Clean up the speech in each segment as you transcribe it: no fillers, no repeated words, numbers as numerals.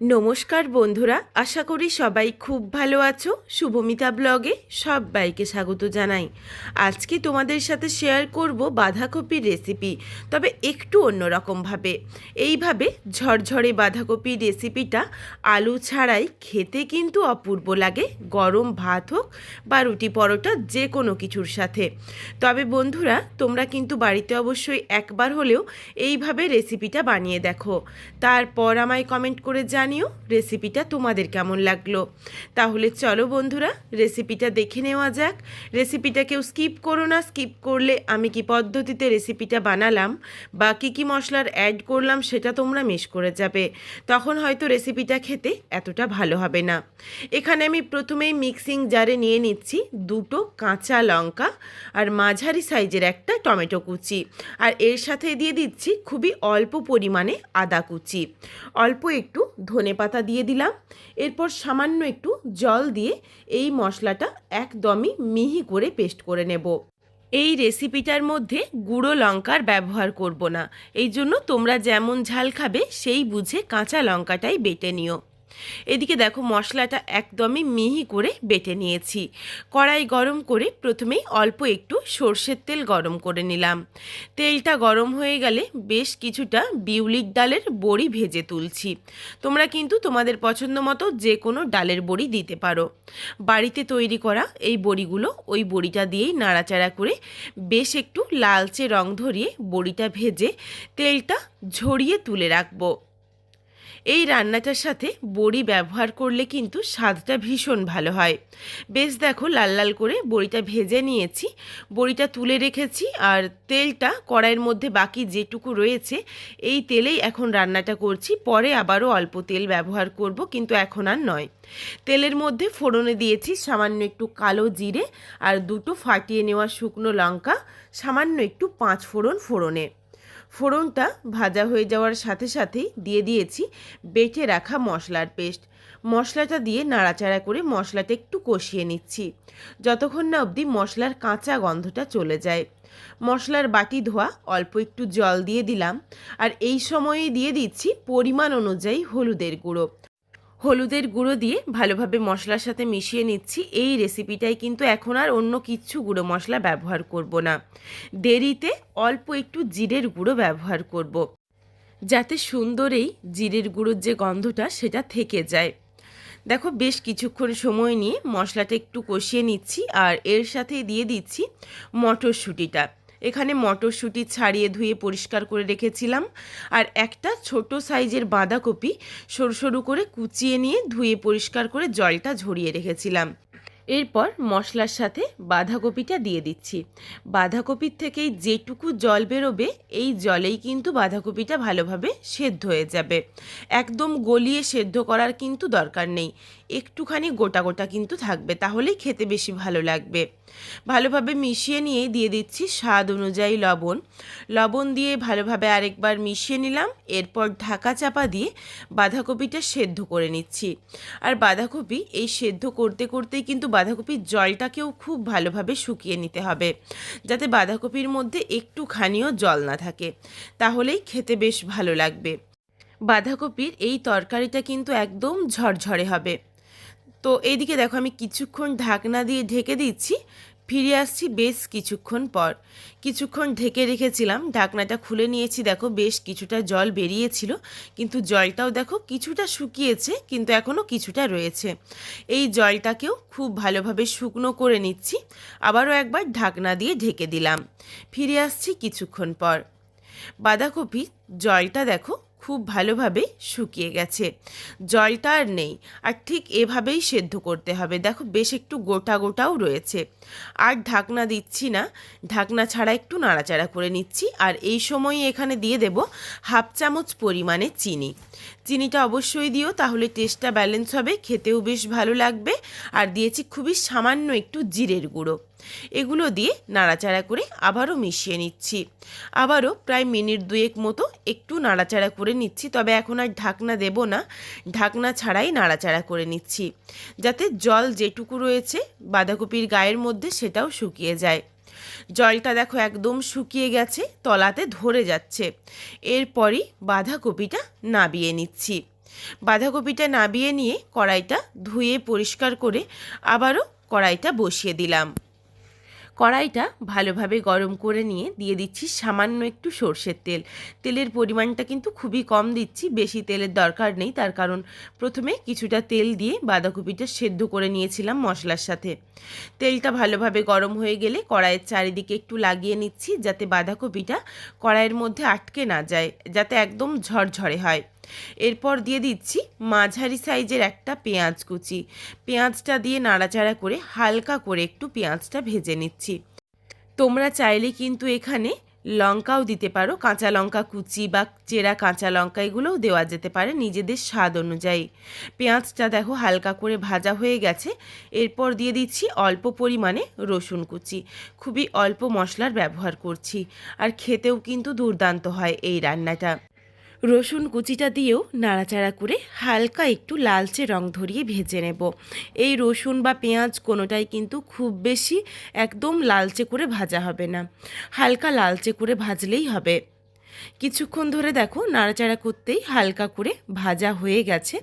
নমস্কার বন্ধুরা, আশা করি সবাই খুব ভালো আছো। শুভমিতা ব্লগে সবাইকে স্বাগত জানাই। আজকে তোমাদের সাথে শেয়ার করব বাঁধাকপির রেসিপি, তবে একটু অন্যরকমভাবে। এইভাবে ঝরঝরে বাঁধাকপির রেসিপিটা আলু ছাড়াই খেতে কিন্তু অপূর্ব লাগে, গরম ভাত হোক বা রুটি পরোটা যে কোনো কিছুর সাথে। তবে বন্ধুরা, তোমরা কিন্তু বাড়িতে অবশ্যই একবার হলেও এইভাবে রেসিপিটা বানিয়ে দেখো, তারপর আমায় কমেন্ট করে জানিও রেসিপিটা তোমাদের কেমন লাগলো। তাহলে চলো বন্ধুরা, রেসিপিটা দেখে নেওয়া যাক। রেসিপিটা কেউ স্কিপ করো না, স্কিপ করলে আমি কি পদ্ধতিতে রেসিপিটা বানালাম বা কী মশলার অ্যাড করলাম সেটা তোমরা মিস করে যাবে, তখন হয়তো রেসিপিটা খেতে এতটা ভালো হবে না। এখানে আমি প্রথমেই মিক্সিং জারে নিয়ে নিচ্ছি দুটো কাঁচা লঙ্কা আর মাঝারি সাইজের একটা টমেটো কুচি, আর এর সাথে দিয়ে দিচ্ছি খুবই অল্প পরিমাণে আদা কুচি, অল্প একটু ধনেপাতা দিয়ে দিলাম। এরপর সামান্য একটু জল দিয়ে এই মশলাটা একদমই মিহি করে পেস্ট করে নেব। এই রেসিপিটার মধ্যে গুঁড়ো লঙ্কার ব্যবহার করব না, এই জন্য তোমরা যেমন ঝাল খাবে সেই বুঝে কাঁচা লঙ্কাটাই বেটে নিও। এদিকে দেখো, মশলাটা একদমই মিহি করে বেটে নিয়েছি। কড়াই গরম করে প্রথমেই অল্প একটু সর্ষের তেল গরম করে নিলাম। তেলটা গরম হয়ে গেলে বেশ কিছুটা বিউলির ডালের বড়ি ভেজে তুলছি। তোমরা কিন্তু তোমাদের পছন্দ মতো যে কোনো ডালের বড়ি দিতে পারো। বাড়িতে তৈরি করা এই বড়িগুলো ওই বড়িটা দিয়েই নাড়াচাড়া করে বেশ একটু লালচে রং ধরিয়ে বড়িটা ভেজে তেলটা ঝরিয়ে তুলে রাখবো। এই রান্নাটার সাথে বড়ি ব্যবহার করলে কিন্তু স্বাদটা ভীষণ ভালো হয়। বেশ দেখো, লাল লাল করে বড়িটা ভেজে নিয়েছি, বড়িটা তুলে রেখেছি। আর তেলটা কড়াইয়ের মধ্যে বাকি যেটুকু রয়েছে এই তেলেই এখন রান্নাটা করছি। পরে আবারও অল্প তেল ব্যবহার করব, কিন্তু এখন আর নয়। তেলের মধ্যে ফোড়নে দিয়েছি সামান্য একটু কালো জিরে আর দুটো ফাটিয়ে নেওয়া শুকনো লঙ্কা, সামান্য একটু পাঁচ ফোড়ন ফোড়নে। ফোড়নটা ভাজা হয়ে যাওয়ার সাথে সাথেই দিয়ে দিয়েছি বেটে রাখা মশলার পেস্ট। মশলাটা দিয়ে নাড়াচাড়া করে মশলাটা একটু কষিয়ে নিচ্ছি, যতক্ষণ না অবধি মশলার কাঁচা গন্ধটা চলে যায়। মশলার বাটি ধোয়া অল্প একটু জল দিয়ে দিলাম, আর এই সময়েই দিয়ে দিচ্ছি পরিমাণ অনুযায়ী হলুদের গুঁড়ো। হলুদের গুঁড়ো দিয়ে ভালোভাবে মশলার সাথে মিশিয়ে নিচ্ছি। এই রেসিপিটাই কিন্তু এখন আর অন্য কিচ্ছু গুঁড়ো মশলা ব্যবহার করব না। দেরিতে অল্প একটু জিরের গুঁড়ো ব্যবহার করব, যাতে সুন্দর এই জিরের গুঁড়োর যে গন্ধটা সেটা থেকে যায়। দেখো, বেশ কিছুক্ষণ সময় নিয়ে মশলাটা একটু কষিয়ে নিচ্ছি, আর এর সাথে দিয়ে দিচ্ছি মটরশুঁটিটা। এখানে মটরশুঁটি ছাড়িয়ে ধুয়ে পরিষ্কার করে রেখেছিলাম, আর একটা ছোট সাইজের বাঁধাকপি সরু সরু করে কুচিয়ে নিয়ে ধুয়ে পরিষ্কার করে জলটা ঝরিয়ে রেখেছিলাম। এরপর মশলার সাথে বাঁধাকপিটা দিয়ে দিচ্ছি। বাঁধাকপির থেকেই যেটুকু জল বেরোবে এই জলেই কিন্তু বাঁধাকপিটা ভালোভাবে সেদ্ধ হয়ে যাবে। একদম গলিয়ে সেদ্ধ করার কিন্তু দরকার নেই, একটুখানি গোটা গোটা কিন্তু থাকবে, তাহলেই খেতে বেশি ভালো লাগবে। ভালোভাবে মিশিয়ে নিয়ে দিয়ে দিচ্ছি স্বাদ অনুযায়ী লবণ। লবণ দিয়ে ভালোভাবে আরেকবার মিশিয়ে নিলাম। এরপর ঢাকা চাপা দিয়ে বাঁধাকপিটা সেদ্ধ করে নিচ্ছি। আর বাঁধাকপি এই সেদ্ধ করতে করতেই কিন্তু বাঁধাকপির জলটাকেও খুব ভালোভাবে শুকিয়ে নিতে হবে, যাতে বাঁধাকপির মধ্যে একটুখানিও জল না থাকে, তাহলেই খেতে বেশ ভালো লাগবে। বাঁধাকপির এই তরকারিটা কিন্তু একদম ঝরঝরে হবে। তো এইদিকে দেখো, আমি কিছুক্ষণ ঢাকনা দিয়ে ঢেকে দিচ্ছি। ফিরে আসছি বেশ কিছুক্ষণ পর। কিছুক্ষণ ঢেকে রেখেছিলাম, ঢাকনাটা খুলে নিয়েছি। দেখো, বেশ কিছুটা জল বেরিয়েছিল, কিন্তু জলটাও দেখো কিছুটা শুকিয়েছে, কিন্তু এখনও কিছুটা রয়েছে। এই জলটাকেও খুব ভালোভাবে শুকনো করে নিচ্ছি। আবারও একবার ঢাকনা দিয়ে ঢেকে দিলাম। ফিরে আসছি কিছুক্ষণ পর। বাঁধাকপি জলটা দেখো খুব ভালোভাবে শুকিয়ে গেছে, জলটা আর নেই। আর ঠিক এভাবেই সেদ্ধ করতে হবে। দেখো, বেশ একটু গোটা গোটাও রয়েছে। আর ঢাকনা দিচ্ছি না, ঢাকনা ছাড়া একটু নাড়াচাড়া করে নিচ্ছি। আর এই সময় এখানে দিয়ে দেব হাফ চামচ পরিমাণে চিনি। চিনিটা অবশ্যই দিও, তাহলে টেস্টটা ব্যালেন্স হবে, খেতেও বেশ ভালো লাগবে। আর দিয়েছি খুবই সামান্য একটু জিরের গুঁড়ো। এগুলো দিয়ে নাড়াচাড়া করে আবারও মিশিয়ে নিচ্ছি। আবারও প্রায় মিনিট দুয়েক মতো একটু নাড়াচাড়া করে নিচ্ছি, তবে এখন আর ঢাকনা দেব না, ঢাকনা ছাড়াই নাড়াচাড়া করে নিচ্ছি, যাতে জল যেটুকু রয়েছে বাঁধাকপির গায়ের মধ্যে সেটাও শুকিয়ে যায়। জলটা দেখো একদম শুকিয়ে গেছে, তলাতে ধরে যাচ্ছে। এরপরই বাঁধাকপিটা নাবিয়ে নিচ্ছি। বাঁধাকপিটা নাবিয়ে নিয়ে কড়াইটা ধুয়ে পরিষ্কার করে আবারও কড়াইটা বসিয়ে দিলাম। কড়াইটা ভালোভাবে গরম করে নিয়ে দিয়ে দিচ্ছি সামান্য একটু সর্ষের তেল। তেলের পরিমাণটা কিন্তু খুবই কম দিচ্ছি, বেশি তেলের দরকার নেই, তার কারণ প্রথমে কিছুটা তেল দিয়ে বাঁধাকপিটা সেদ্ধ করে নিয়েছিলাম মশলার সাথে। তেলটা ভালোভাবে গরম হয়ে গেলে কড়াইয়ের চারিদিকে একটু লাগিয়ে নিচ্ছি, যাতে বাঁধাকপিটা কড়াইয়ের মধ্যে আটকে না যায়, যাতে একদম ঝরঝরে হয়। এরপর দিয়ে দিচ্ছি মাঝারি সাইজের একটা পেঁয়াজ কুচি। পেঁয়াজটা দিয়ে নাড়াচাড়া করে হালকা করে একটু পেঁয়াজটা ভেজে নিচ্ছি। তোমরা চাইলে কিন্তু এখানে লঙ্কাও দিতে পারো, কাঁচা লঙ্কা কুচি বা চেরা কাঁচা লঙ্কা এগুলোও দেওয়া যেতে পারে নিজেদের স্বাদ অনুযায়ী। পেঁয়াজটা দেখো হালকা করে ভাজা হয়ে গেছে। এরপর দিয়ে দিচ্ছি অল্প পরিমাণে রসুন কুচি। খুবই অল্প মশলার ব্যবহার করছি, আর খেতেও কিন্তু দুর্দান্ত হয় এই রান্নাটা। রসুন কুচিটা দিয়েও নাড়াচাড়া করে হালকা একটু লালচে রং ধরিয়ে ভেজে নেব। এই রসুন বা পেঁয়াজ কোনোটাই কিন্তু খুব বেশি একদম লালচে করে ভাজা হবে না, হালকা লালচে করে ভাজলেই হবে। কিছুক্ষণ ধরে দেখো নাড়াচাড়া করতেই হালকা করে ভাজা হয়ে গেছে,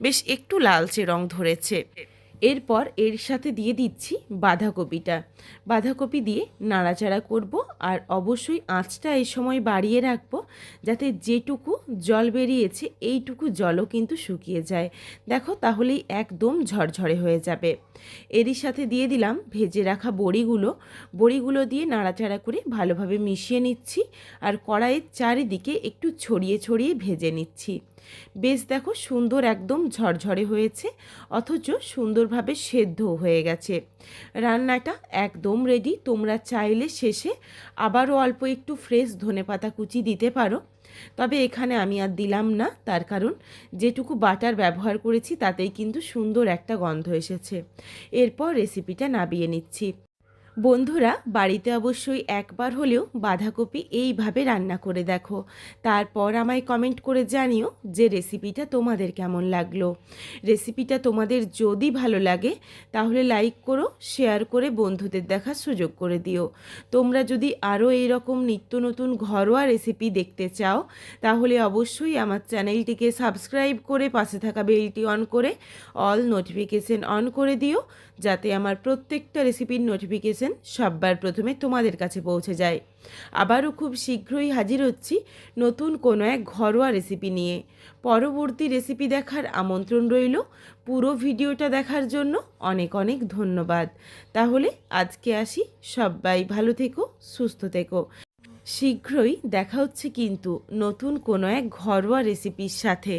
বেশ একটু লালচে রং ধরেছে। এরপর এর সাথে দিয়ে দিচ্ছি বাঁধাকপিটা। বাঁধাকপি দিয়ে নাড়াচাড়া করব, আর অবশ্যই আঁচটা এই সময় বাড়িয়ে রাখবো, যাতে যেটুকু জল বেরিয়েছে এইটুকু জলও কিন্তু শুকিয়ে যায়। দেখো তাহলেই একদম ঝরঝরে হয়ে যাবে। এরই সাথে দিয়ে দিলাম ভেজে রাখা বড়িগুলো দিয়ে নাড়াচাড়া করে ভালোভাবে মিশিয়ে নিচ্ছি, আর কড়াইয়ের চারিদিকে একটু ছড়িয়ে ছড়িয়ে ভেজে নিচ্ছি। বেশ দেখো সুন্দর একদম ঝরঝরে হয়েছে, অথচ সুন্দরভাবে সেদ্ধও হয়ে গেছে। রান্নাটা একদম রেডি। তোমরা চাইলে শেষে আবারও অল্প একটু ফ্রেশ ধনেপাতা কুচি দিতে পারো, তবে এখানে আমি আর দিলাম না, তার কারণ যেটুকু বাটার ব্যবহার করেছি তাতেই কিন্তু সুন্দর একটা গন্ধ এসেছে। এরপর রেসিপিটা নাবিয়ে নিচ্ছি। বন্ধুরা, বাড়িতে অবশ্যই একবার হলেও বাঁধাকপি এইভাবে রান্না করে দেখো, তারপর আমায় কমেন্ট করে জানিও যে রেসিপিটা তোমাদের কেমন লাগলো। রেসিপিটা তোমাদের যদি ভালো লাগে তাহলে লাইক করো, শেয়ার করে বন্ধুদের দেখার সুযোগ করে দিও। তোমরা যদি আরও এইরকম নিত্য নতুন ঘরোয়া রেসিপি দেখতে চাও তাহলে অবশ্যই আমার চ্যানেলটিকে সাবস্ক্রাইব করে পাশে থাকা বেলটি অন করে অল নোটিফিকেশন অন করে দিও, যাতে আমার প্রত্যেকটা রেসিপির নোটিফিকেশন সবার প্রথমে তোমাদের কাছে পৌঁছে যায়। আবারও খুব শীঘ্রই হাজির হচ্ছি নতুন কোনো এক ঘরোয়া রেসিপি নিয়ে। পরবর্তী রেসিপি দেখার আমন্ত্রণ রইল। পুরো ভিডিওটা দেখার জন্য অনেক অনেক ধন্যবাদ। তাহলে আজকে আসি, সবাই ভালো থেকো, সুস্থ থেকো। শীঘ্রই দেখা হচ্ছে কিন্তু নতুন কোনো এক ঘরোয়া রেসিপির সাথে।